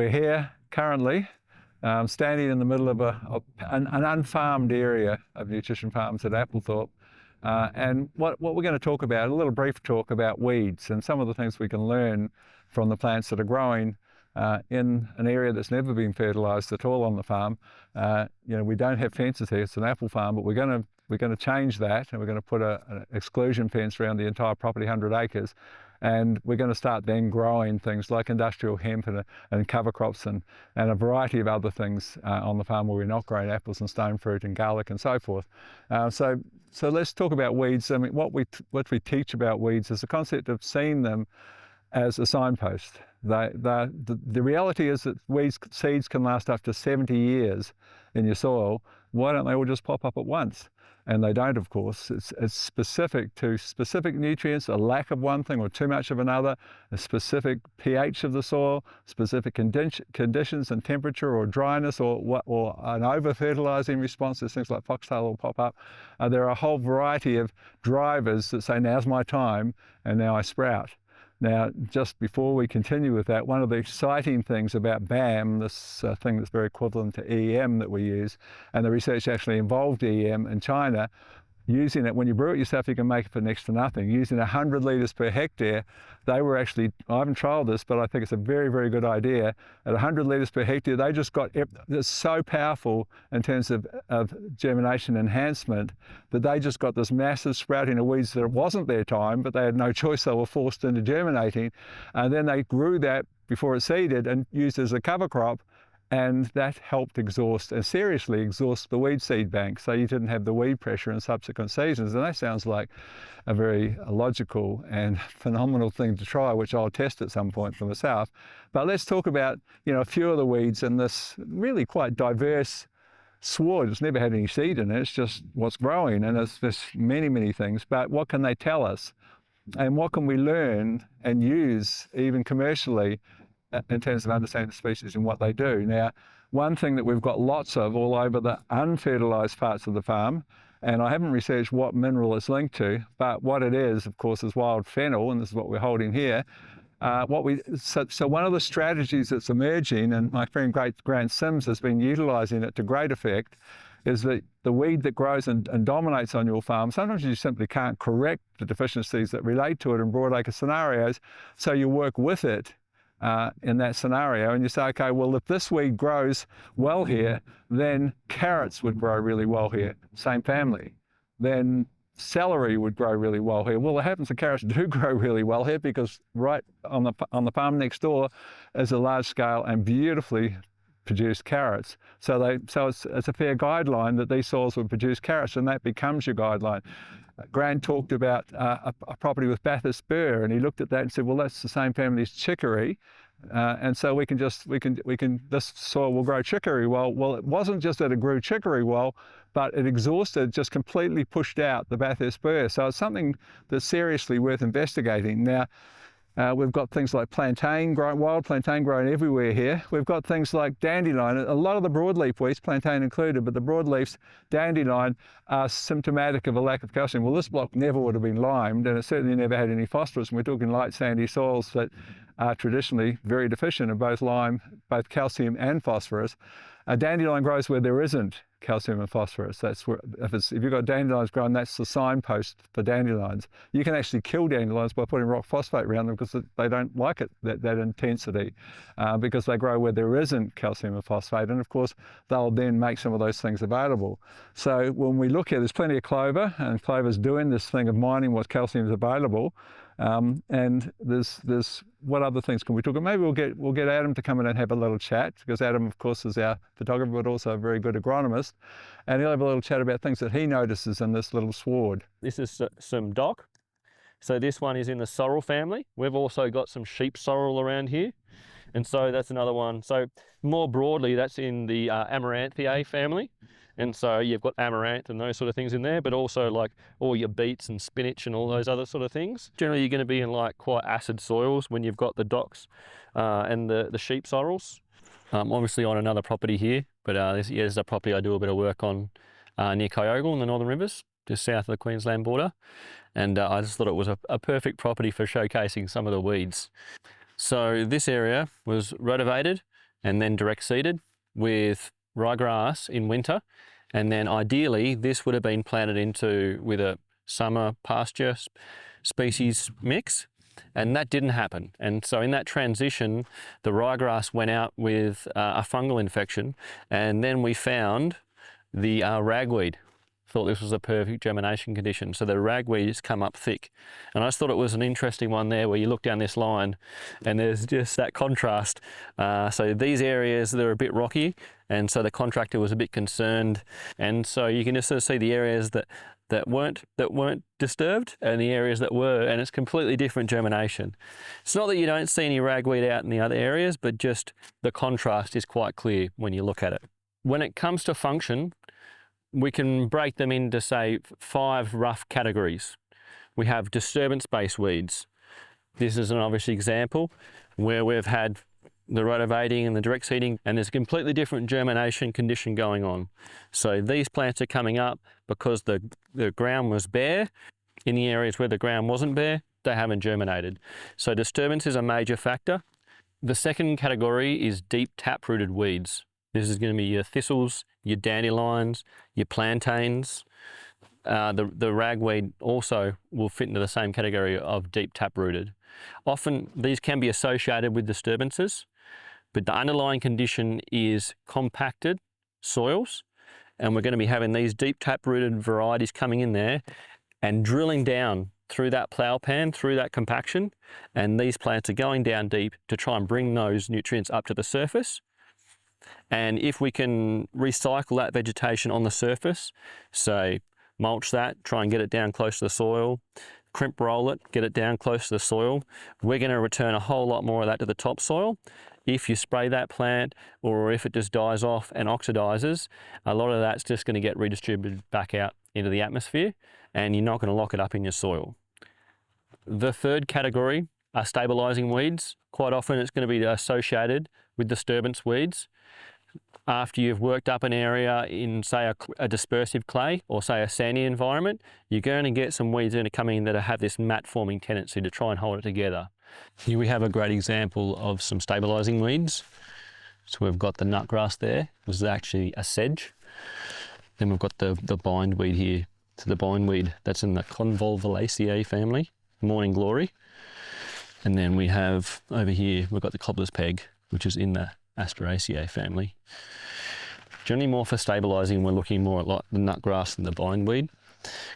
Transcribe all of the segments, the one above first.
we're here currently, standing in the middle of an unfarmed area of nutrition farms at Applethorpe. And what we're going to talk about, a little brief talk about weeds and some of the things we can learn from the plants that are growing in an area that's never been fertilised at all on the farm. We don't have fences here, it's an apple farm, but we're going to change that, and we're going to put an exclusion fence around the entire property, 100 acres. And we're going to start then growing things like industrial hemp and cover crops and a variety of other things on the farm where we're not growing apples and stone fruit and garlic and so forth. So let's talk about weeds. I mean, what we teach about weeds is the concept of seeing them as a signpost. The reality is that weeds seeds can last up to 70 years in your soil. Why don't they all just pop up at once? And they don't, of course. It's specific to specific nutrients, a lack of one thing or too much of another, a specific pH of the soil, specific conditions and temperature or dryness or an over-fertilizing response. There's things like foxtail will pop up. There are a whole variety of drivers that say, now's my time, and now I sprout. Now, just before we continue with that, one of the exciting things about BAM, this thing that's very equivalent to EM that we use, and the research actually involved EM in China, using it, when you brew it yourself, you can make it for next to nothing. Using 100 litres per hectare, they were actually, I haven't trialled this, but I think it's a very, very good idea. At 100 litres per hectare, they just got, it's so powerful in terms of germination enhancement that they just got this massive sprouting of weeds that it wasn't their time, but they had no choice, they were forced into germinating. And then they grew that before it seeded and used it as a cover crop. And that helped seriously exhaust the weed seed bank, so you didn't have the weed pressure in subsequent seasons. And that sounds like a very logical and phenomenal thing to try, which I'll test at some point for myself. But let's talk about, a few of the weeds in this really quite diverse sward. It's never had any seed in it, it's just what's growing, and there's many, many things. But what can they tell us? And what can we learn and use even commercially in terms of understanding the species and what they do? Now, one thing that we've got lots of all over the unfertilised parts of the farm, and I haven't researched what mineral it's linked to, but what it is, of course, is wild fennel, and this is what we're holding here. So one of the strategies that's emerging, and my friend Grant Sims has been utilising it to great effect, is that the weed that grows and dominates on your farm, sometimes you simply can't correct the deficiencies that relate to it in broadacre scenarios, so you work with it in that scenario, and you say, okay, well, if this weed grows well here, then carrots would grow really well here, same family. Then celery would grow really well here. Well, it happens that carrots do grow really well here because right on the farm next door is a large scale and beautifully produced carrots. So it's a fair guideline that these soils would produce carrots, and that becomes your guideline. Grant talked about a property with Bathurst burr, and he looked at that and said, well, that's the same family as chicory, and so this soil will grow chicory well. Well, it wasn't just that it grew chicory well, but it just completely pushed out the Bathurst burr. So it's something that's seriously worth investigating. Now, we've got things like wild plantain growing everywhere here. We've got things like dandelion. A lot of the broadleaf weeds, plantain included, but the broadleafs, dandelion, are symptomatic of a lack of calcium. Well, this block never would have been limed, and it certainly never had any phosphorus. And we're talking light sandy soils that are traditionally very deficient in both calcium and phosphorus. A dandelion grows where there isn't calcium and phosphorus. That's where, if you've got dandelions growing, that's the signpost for dandelions. You can actually kill dandelions by putting rock phosphate around them because they don't like it, that intensity, because they grow where there isn't calcium and phosphate. And of course, they'll then make some of those things available. So when we look at, there's plenty of clover, and clover's doing this thing of mining what calcium is available. And there's what other things can we talk about? Maybe we'll get Adam to come in and have a little chat, because Adam, of course, is our photographer, but also a very good agronomist, and he'll have a little chat about things that he notices in this little sward. This is some dock. So this one is in the sorrel family. We've also got some sheep sorrel around here, and so that's another one. So more broadly, that's in the Amaranthaceae family. And so you've got amaranth and those sort of things in there, but also like all your beets and spinach and all those other sort of things. Generally, you're going to be in like quite acid soils when you've got the docks and the sheep sorrels. Obviously on another property here, but this is a property I do a bit of work on near Kyogle in the Northern Rivers, just south of the Queensland border. And I just thought it was a perfect property for showcasing some of the weeds. So this area was renovated and then direct seeded with ryegrass in winter. And then ideally this would have been planted into with a summer pasture species mix, and that didn't happen. And so in that transition, the ryegrass went out with a fungal infection, and then we found the ragweed. Thought this was a perfect germination condition. So the ragweeds come up thick. And I just thought it was an interesting one there where you look down this line and there's just that contrast. So these areas, they're a bit rocky, and so the contractor was a bit concerned. And so you can just sort of see the areas that weren't disturbed and the areas that were, and it's completely different germination. It's not that you don't see any ragweed out in the other areas, but just the contrast is quite clear when you look at it. When it comes to function, we can break them into, say, 5 rough categories. We have disturbance-based weeds. This is an obvious example where we've had the rotivating and the direct seeding, and there's a completely different germination condition going on. So these plants are coming up because the ground was bare. In the areas where the ground wasn't bare, they haven't germinated. So disturbance is a major factor. The second category is deep tap-rooted weeds. This is going to be your thistles, your dandelions, your plantains. The ragweed also will fit into the same category of deep tap-rooted. Often these can be associated with disturbances, but the underlying condition is compacted soils, and we're going to be having these deep tap-rooted varieties coming in there and drilling down through that plough pan, through that compaction, and these plants are going down deep to try and bring those nutrients up to the surface. And if we can recycle that vegetation on the surface, so mulch that, try and get it down close to the soil, crimp roll it, get it down close to the soil, we're going to return a whole lot more of that to the topsoil. If you spray that plant, or if it just dies off and oxidizes, a lot of that's just going to get redistributed back out into the atmosphere, and you're not going to lock it up in your soil. The third category are stabilising weeds. Quite often it's going to be associated with disturbance weeds. After you've worked up an area in, say, a dispersive clay or, say, a sandy environment, you're going to get some weeds that are coming in that have this mat-forming tendency to try and hold it together. Here we have a great example of some stabilising weeds. So we've got the nutgrass there. This is actually a sedge. Then we've got the bindweed here. So the bindweed, that's in the Volatilisation family, morning glory. And then we have over here, we've got the cobbler's peg, which is in the Asteraceae family. Generally more for stabilising, we're looking more at like the nutgrass and the bindweed.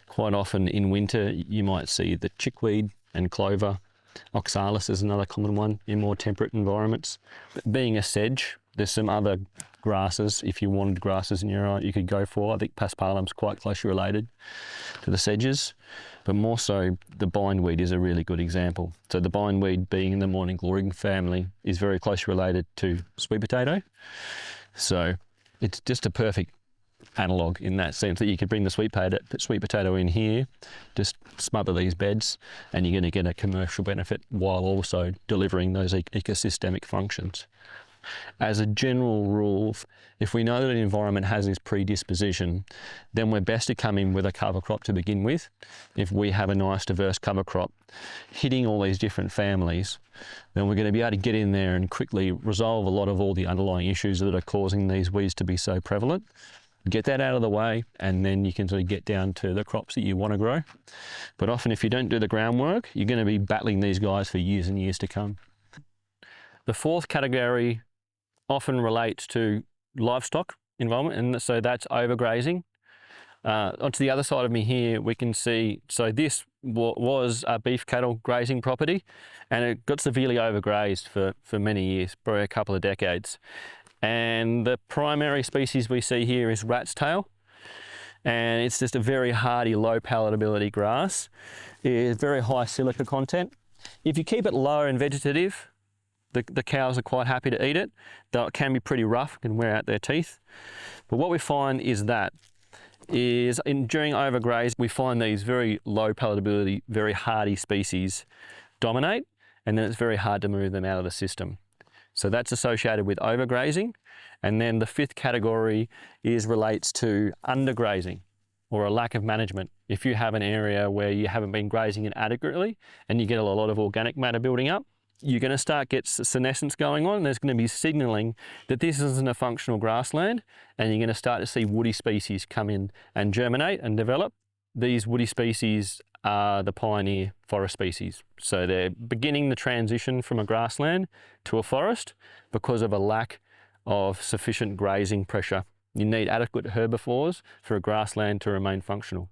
Quite often in winter, you might see the chickweed and clover. Oxalis is another common one in more temperate environments. But being a sedge, there's some other grasses, if you wanted grasses in your area, you could go for. I think paspalum's quite closely related to the sedges, but more so the bindweed is a really good example. So the bindweed, being in the morning glory family, is very closely related to sweet potato. So it's just a perfect analogue in that sense that you could bring the sweet potato in here, just smother these beds, and you're going to get a commercial benefit while also delivering those ecosystemic functions. As a general rule, if we know that an environment has this predisposition, then we're best to come in with a cover crop to begin with. If we have a nice diverse cover crop hitting all these different families, then we're going to be able to get in there and quickly resolve a lot of all the underlying issues that are causing these weeds to be so prevalent. Get that out of the way, and then you can sort of get down to the crops that you want to grow. But often if you don't do the groundwork, you're going to be battling these guys for years and years to come. The fourth category often relates to livestock involvement, and so that's overgrazing. Onto the other side of me here, we can see, so this was a beef cattle grazing property, and it got severely overgrazed for many years, probably a couple of decades. And the primary species we see here is rat's tail, and it's just a very hardy, low palatability grass. It's very high silica content. If you keep it low and vegetative, the cows are quite happy to eat it, though it can be pretty rough, can wear out their teeth. But what we find is during overgraze, we find these very low palatability, very hardy species dominate, and then it's very hard to move them out of the system. So that's associated with overgrazing. And then the fifth category relates to undergrazing, or a lack of management. If you have an area where you haven't been grazing it adequately and you get a lot of organic matter building up, you're going to start get senescence going on, and there's going to be signaling that this isn't a functional grassland, and you're going to start to see woody species come in and germinate and develop. These woody species are the pioneer forest species. So they're beginning the transition from a grassland to a forest because of a lack of sufficient grazing pressure. You need adequate herbivores for a grassland to remain functional.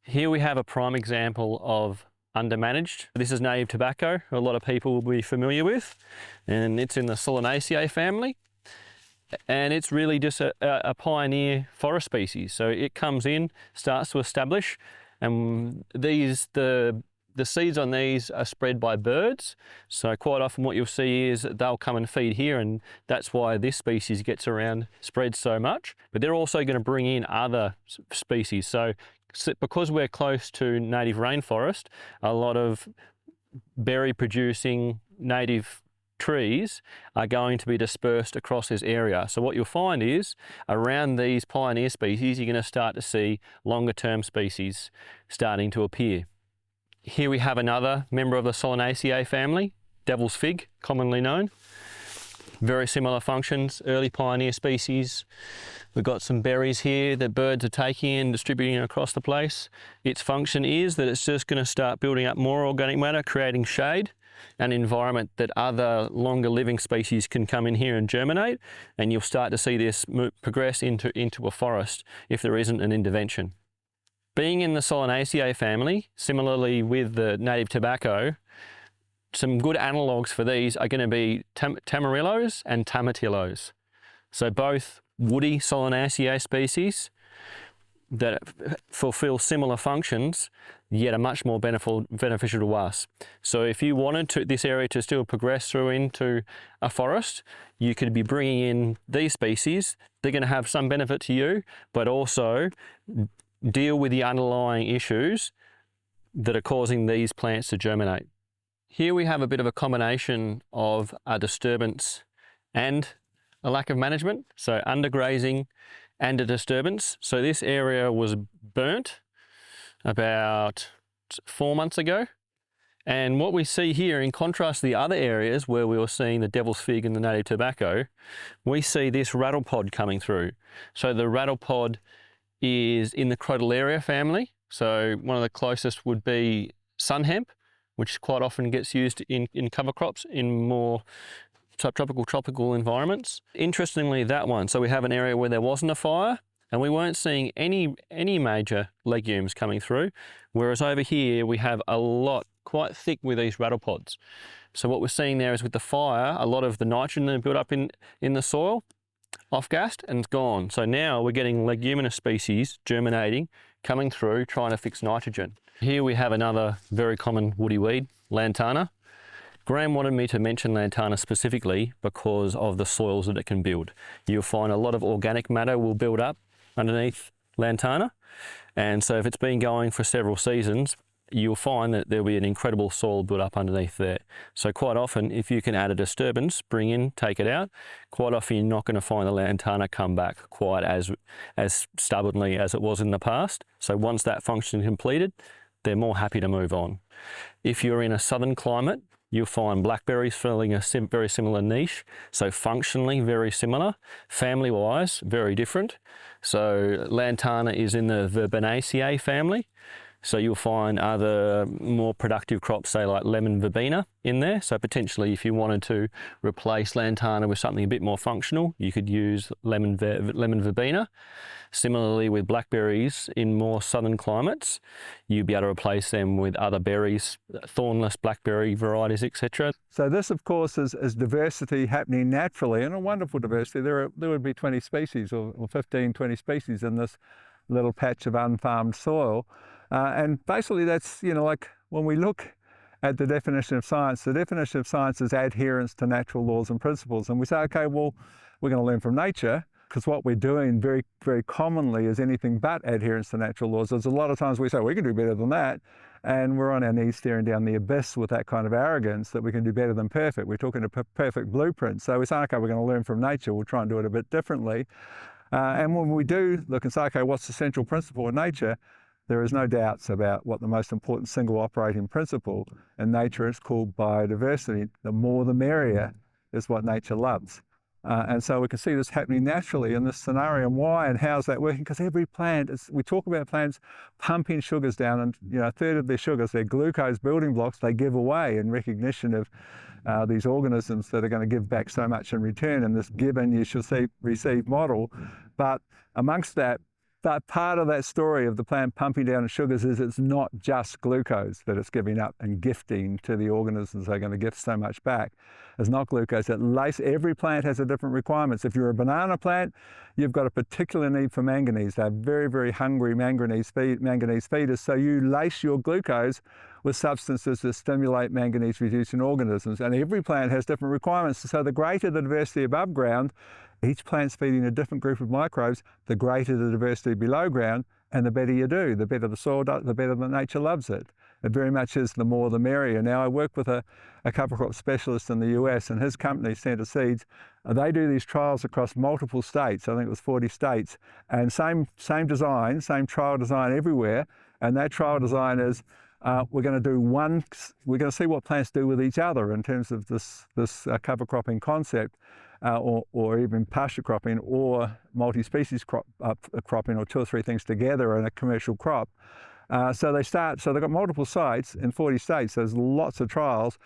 Here we have a prime example of undermanaged. This is native tobacco, a lot of people will be familiar with, and it's in the Solanaceae family. And it's really just a pioneer forest species. So it comes in, starts to establish, and the seeds on these are spread by birds. So quite often what you'll see is they'll come and feed here, and that's why this species gets around, spreads so much. But they're also going to bring in other species. So because we're close to native rainforest, a lot of berry producing native trees are going to be dispersed across this area. So what you'll find is around these pioneer species, you're going to start to see longer term species starting to appear. Here we have another member of the Solanaceae family, devil's fig, commonly known. Very similar functions, early pioneer species. We've got some berries here that birds are taking and distributing across the place. Its function is that it's just going to start building up more organic matter, creating shade, an environment that other longer living species can come in here and germinate, and you'll start to see this progress into a forest if there isn't an intervention. Being in the Solanaceae family, similarly with the native tobacco, some good analogues for these are going to be tamarillos and tomatillos. So both woody Solanaceae species that fulfill similar functions, yet are much more beneficial to us. So if you wanted this area to still progress through into a forest, you could be bringing in these species. They're going to have some benefit to you, but also deal with the underlying issues that are causing these plants to germinate. Here we have a bit of a combination of a disturbance and a lack of management. So under-grazing and a disturbance. So this area was burnt about 4 months ago. And what we see here, in contrast to the other areas where we were seeing the devil's fig and the native tobacco, we see this rattle pod coming through. So the rattle pod is in the Crotalaria family. So one of the closest would be sun hemp, which quite often gets used in cover crops in more subtropical, tropical environments. Interestingly, that one, so we have an area where there wasn't a fire and we weren't seeing any major legumes coming through, whereas over here we have a lot, quite thick with these rattle pods. So what we're seeing there is with the fire, a lot of the nitrogen that built up in the soil, off-gassed and it's gone. So now we're getting leguminous species germinating, coming through, trying to fix nitrogen. Here we have another very common woody weed, Lantana. Graham wanted me to mention Lantana specifically because of the soils that it can build. You'll find a lot of organic matter will build up underneath Lantana, and so if it's been going for several seasons, you'll find that there'll be an incredible soil built up underneath there. So quite often, if you can add a disturbance, bring in, take it out, quite often you're not going to find the Lantana come back quite as stubbornly as it was in the past. So once that function is completed, they're more happy to move on. If you're in a southern climate, you'll find blackberries filling a very similar niche. So functionally very similar, family-wise very different. So Lantana is in the Verbenaceae family. So you'll find other more productive crops, say like lemon verbena in there. So potentially if you wanted to replace Lantana with something a bit more functional, you could use lemon verbena. Similarly with blackberries in more southern climates, you'd be able to replace them with other berries, thornless blackberry varieties, etc. So this, of course, is diversity happening naturally, and a wonderful diversity. There would be 20 species or 15, 20 species in this little patch of unfarmed soil. And basically that's, like when we look at the definition of science, the definition of science is adherence to natural laws and principles. And we say, okay, well, we're going to learn from nature, because what we're doing very, very commonly is anything but adherence to natural laws. There's a lot of times we say, we can do better than that. And we're on our knees staring down the abyss with that kind of arrogance that we can do better than perfect. We're talking a perfect blueprint. So we say, okay, we're going to learn from nature. We'll try and do it a bit differently. And when we do look and say, okay, what's the central principle of nature? there is no doubts about what the most important single operating principle in nature is, called biodiversity. The more the merrier is what nature loves. And so we can see this happening naturally in this scenario. And why and how's that working? Because every plant, we talk about plants pumping sugars down, and a third of their sugars, their glucose building blocks, they give away in recognition of these organisms that are going to give back so much in return in this give and you shall receive model. But amongst that, but part of that story of the plant pumping down the sugars is it's not just glucose that it's giving up and gifting to the organisms that are going to gift so much back. It's not glucose. Every plant has a different requirements. If you're a banana plant, you've got a particular need for manganese. They're very, very hungry manganese feeders. So you lace your glucose with substances that stimulate manganese-reducing organisms. And every plant has different requirements. So the greater the diversity above ground, each plant's feeding a different group of microbes, the greater the diversity below ground, and the better you do. The better the soil does, the better that nature loves it. It very much is the more the merrier. Now, I work with a cover crop specialist in the US, and his company, Center Seeds, they do these trials across multiple states. I think it was 40 states, and same design, same trial design everywhere. And that trial design is, we're going to see what plants do with each other in terms of this cover cropping concept. Or even pasture cropping or multi-species cropping, or two or three things together in a commercial crop. So they've got multiple sites in 40 states. There's lots of trials.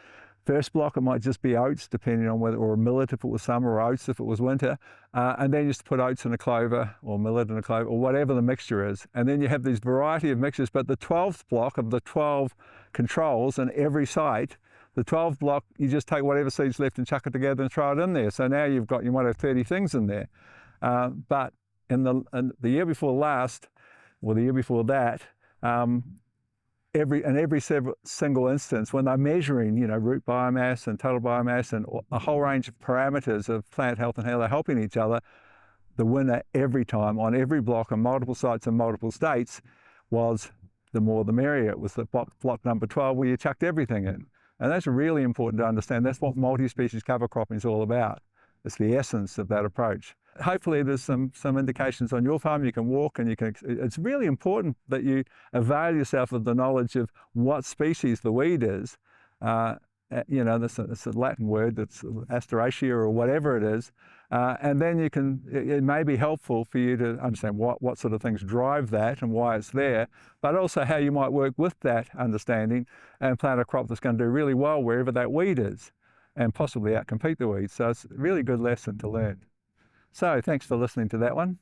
First block, it might just be oats, depending on whether, or millet if it was summer, or oats if it was winter. And then you just put oats in a clover, or millet in a clover, or whatever the mixture is. And then you have this variety of mixtures, but the 12th block of the 12 controls in every site, the 12th block, you just take whatever seeds left and chuck it together and throw it in there. So now you might have 30 things in there. But in the year before last, or the year before that, every single instance, when they're measuring, root biomass and total biomass and a whole range of parameters of plant health and how they're helping each other, the winner every time on every block on multiple sites in multiple states was the more the merrier. It was the block number 12 where you chucked everything in. And that's really important to understand. That's what multi-species cover cropping is all about. It's the essence of that approach. Hopefully there's some indications on your farm you can walk, and it's really important that you avail yourself of the knowledge of what species the weed is. It's a Latin word, that's Asteraceae or whatever it is. And then it may be helpful for you to understand what sort of things drive that and why it's there, but also how you might work with that understanding and plant a crop that's going to do really well wherever that weed is, and possibly outcompete the weeds. So it's a really good lesson to learn. So thanks for listening to that one.